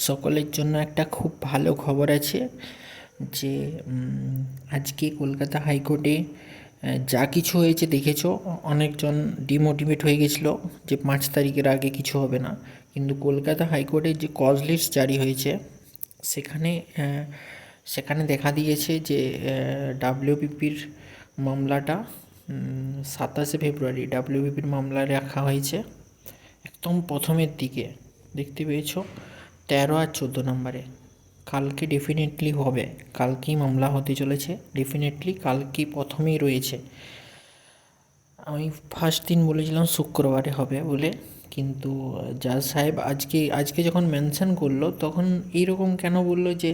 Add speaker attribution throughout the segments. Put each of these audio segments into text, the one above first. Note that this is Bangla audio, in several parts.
Speaker 1: সকলের জন্য একটা খুব ভালো খবর আছে যে আজকে কলকাতা হাইকোর্টে যা কিছু হয়েছে দেখেছো, অনেকজন ডিমোটিভেট হয়ে গেছিলো যে 5 তারিখের আগে কিছু হবে না। কিন্তু কলকাতা হাইকোর্টের যে কজ লিস্ট জারি হয়েছে সেখানে সেখানে দেখা দিয়েছে যে ডাব্লিউবিপির মামলাটা 27শে ফেব্রুয়ারি ডাব্লিউবিপির মামলা রাখা হয়েছে একদম প্রথমের দিকে, দেখতে পেয়েছো 13 আর 14 নম্বরে। কালকে ডেফিনেটলি হবে, কালকেই মামলা হতে চলেছে, ডেফিনেটলি কালকেই প্রথমেই রয়েছে। আমি ফার্স্ট দিন বলেছিলাম শুক্রবারে হবে বলে, কিন্তু জাজ সাহেব আজকে আজকে যখন মেনশন করলো তখন এইরকম কেন বললো যে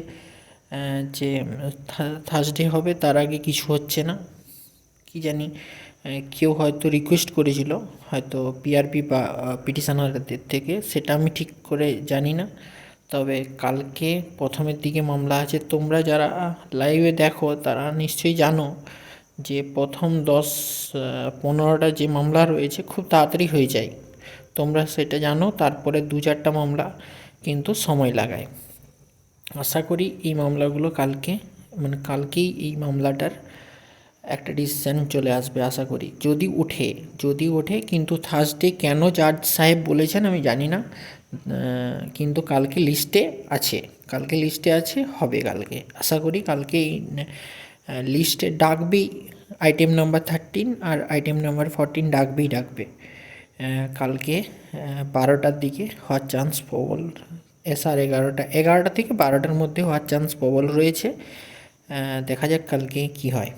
Speaker 1: যে থার্সডে হবে, তার আগে কিছু হচ্ছে না। কি জানি, কেউ হয়তো রিকোয়েস্ট করেছিল, হয়তো পিআরপি বা পিটিশনারদের থেকে, সেটা আমি ঠিক করে জানি না। তবে কালকে প্রথমের দিকে মামলা আছে। তোমরা যারা লাইভে দেখো তারা নিশ্চয়ই জানো যে প্রথম 10-15টা যে মামলা রয়েছে খুব তাড়াতাড়ি হয়ে যায়, তোমরা সেটা জানো। তারপরে 2-4টা মামলা কিন্তু সময় লাগায়। আশা করি এই মামলাগুলো কালকে, মানে কালকেই এই মামলাটার একটা ডিসিশান চলে আসবে আশা করি, যদি ওঠে। কিন্তু থার্সডে কেন জাজ সাহেব বলেছেন আমি জানি না, কিন্তু কালকে লিস্টে আছে, হবে কালকে। আশা করি কালকে এই লিস্টে ডাকবেই, আইটেম নাম্বার 13 আর আইটেম নাম্বার 14 ডাকবে কালকে 12টার দিকে হওয়ার চান্স প্রবল। এসআর 11টা থেকে 12টার মধ্যে হওয়ার চান্স প্রবল রয়েছে। দেখা যাক কালকে কি হয়।